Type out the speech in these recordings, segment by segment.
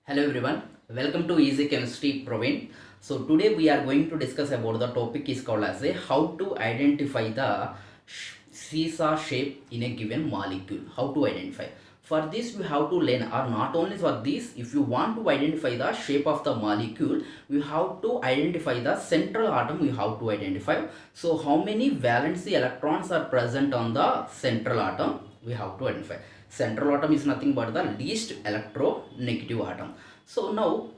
Hello everyone, welcome to Easy Chemistry Provin. So today we are going to discuss about the topic is called as a how to identify the seesaw shape in a given molecule. How to identify. For this we have to learn, or not only for this, if you want to identify the shape of the molecule, we have to identify the central atom. We have to identify. So how many valency electrons are present on the central atom? We have to identify. Central atom is nothing but the least electronegative atom. So now,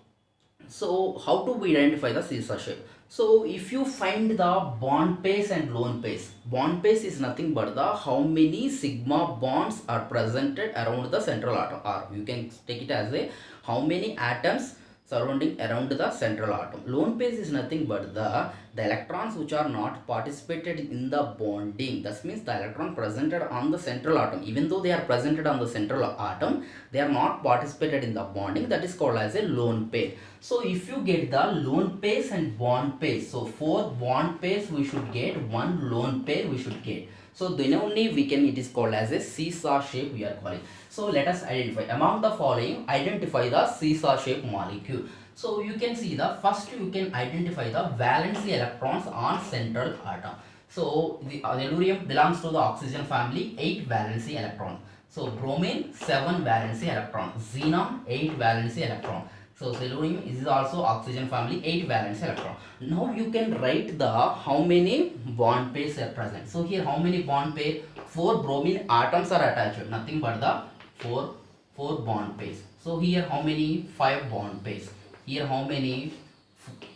so how to we identify the seesaw shape? So if you find the bond pairs and lone pairs, bond pairs is nothing but the how many sigma bonds are presented around the central atom, or you can take it as a how many atoms surrounding around the central atom. Lone pairs is nothing but the electrons which are not participated in the bonding. That means the electron presented on the central atom, even though they are presented on the central atom, they are not participated in the bonding. That is called as a lone pair. So if you get the lone pairs and bond pairs, so 4 bond pairs we should get, 1 lone pair we should get. So then only we can, it is called as a seesaw shape we are calling. So let us identify among the following, identify the seesaw shape molecule. So you can see the first, you can identify the valency electrons on central atom. So the tellurium belongs to the oxygen family, 8 valency electrons. So bromine 7 valency electron, xenon 8 valency electron. So tellurium is also oxygen family, 8 valence electron. Now you can write the how many bond pairs are present. So here how many bond pair? 4 bromine atoms are attached. Nothing but the 4 bond pairs. So here how many? 5 bond pairs. Here how many?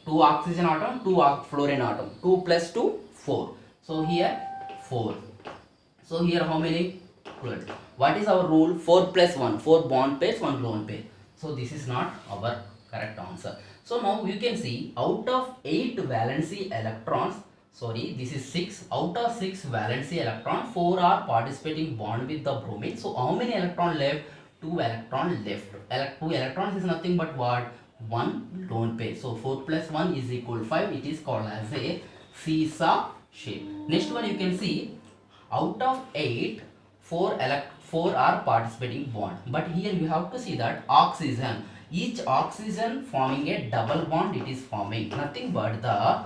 2 oxygen atom, 2 fluorine atom. 2 plus 2, 4. So here 4. So here how many? 12. What is our rule? 4 plus 1. 4 bond pairs, 1 lone pair. So this is not our correct answer. So now you can see out of 8 valency electrons, sorry, this is 6. Out of 6 valency electrons, 4 are participating bond with the bromine. So how many electron left? 2 electron left. 2 electrons is nothing but what? 1 lone pair. So 4 plus 1 is equal 5. It is called as a seesaw shape. Next one you can see out of 8, 4 are participating bond, but here you have to see that oxygen, each oxygen forming a double bond, it is forming nothing but the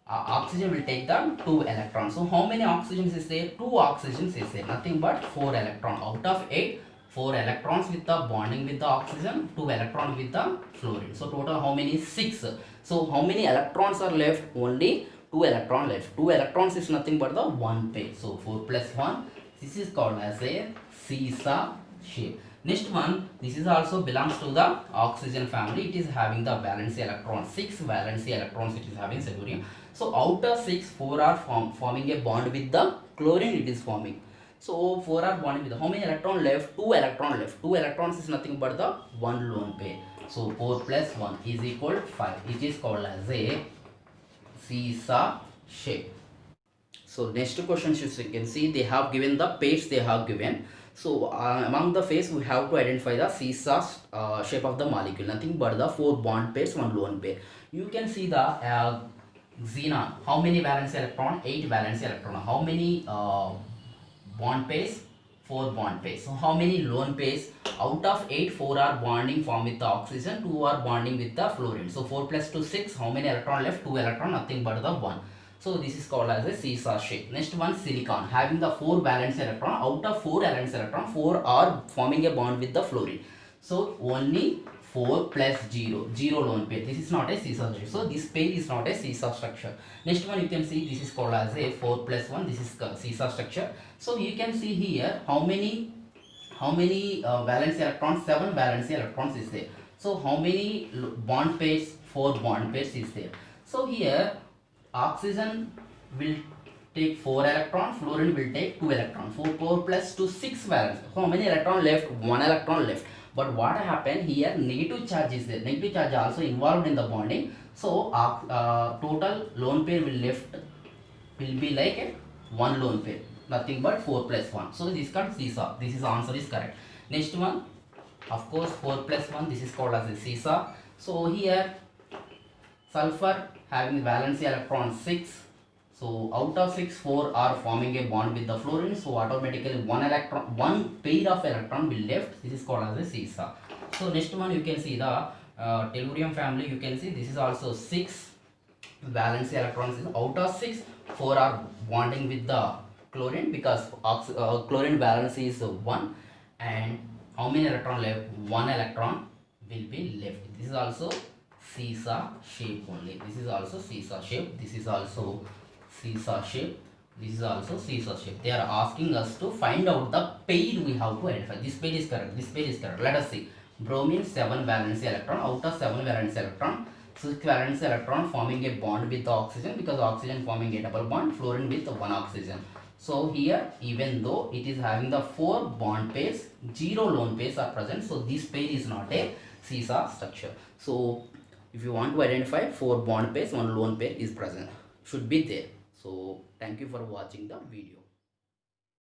oxygen will take the 2 electrons. So how many oxygens is there? 2 oxygens is there, nothing but 4 electron. Out of 8, 4 electrons with the bonding with the oxygen, 2 electrons with the fluorine. So total how many? 6. So how many electrons are left? Only 2 electron left. 2 electrons is nothing but the 1 pair. So 4 plus 1, this is called as a seesaw shape. Next one, this is also belongs to the oxygen family. It is having the valency electron, 6 valency electrons it is having tellurium. So out of 6, 4 are forming a bond with the chlorine it is forming. So 4 are bonding with the, how many electron left? 2 electron left. 2 electrons is nothing but the 1 lone pair. So 4 plus 1 is equal to 5. It is called as a seesaw shape. So next questions you can see they have given the pairs they have given. So among the pairs we have to identify the seesaw shape of the molecule. Nothing but the 4 bond pairs, 1 lone pair. You can see the xenon. How many valence electron? 8 valence electron. How many bond pairs? 4 bond pairs. So how many lone pairs? Out of 8, 4 are bonding form with the oxygen, 2 are bonding with the fluorine. So 4 plus 2, 6. How many electron left? 2 electron, nothing but the 1. So this is called as a seesaw shape. Next one, silicon, having the 4 valence electron. Out of 4 valence electron, 4 are forming a bond with the fluorine. So only 4 plus 0, 0 lone pair. This is not a seesaw shape. So this pair is not a seesaw structure. Next one you can see this is called as a 4 plus 1. This is seesaw structure. So you can see here how many valence electrons? 7 valence electrons is there. So how many bond pairs? 4 bond pairs is there. So here oxygen will take 4 electrons, fluorine will take 2 electrons. 4 plus 2, 6 valence. So how many electron left? 1 electron left. But what happened here? Negative charge is there. Negative charge also involved in the bonding. So total lone pair will be like a 1 lone pair. Nothing but 4 plus 1. So this is called seesaw. This is answer is correct. Next one, of course 4 plus 1. This is called as a seesaw. So here sulfur having valency electron 6. So out of 6, 4 are forming a bond with the fluorine. So automatically one pair of electron will left. This is called as a seesaw. So next one you can see the tellurium family. You can see this is also 6 valence electrons. Out of 6, 4 are bonding with the chlorine, because chlorine valence is 1, and how many electron left? 1 electron will be left. This is also seesaw shape only. This is also seesaw shape. This is also seesaw shape. This is also seesaw shape. They are asking us to find out the pair we have to identify. This pair is correct. This pair is correct. Let us see. Bromine 7 valence electron. Out of 7 valence electron, 6 valence electron forming a bond with the oxygen, because oxygen forming a double bond, fluorine with 1 oxygen. So here, even though it is having the 4 bond pairs, 0 lone pairs are present. So this pair is not a seesaw structure. So if you want to identify 4 bond pairs, 1 lone pair is present, should be there. So thank you for watching the video.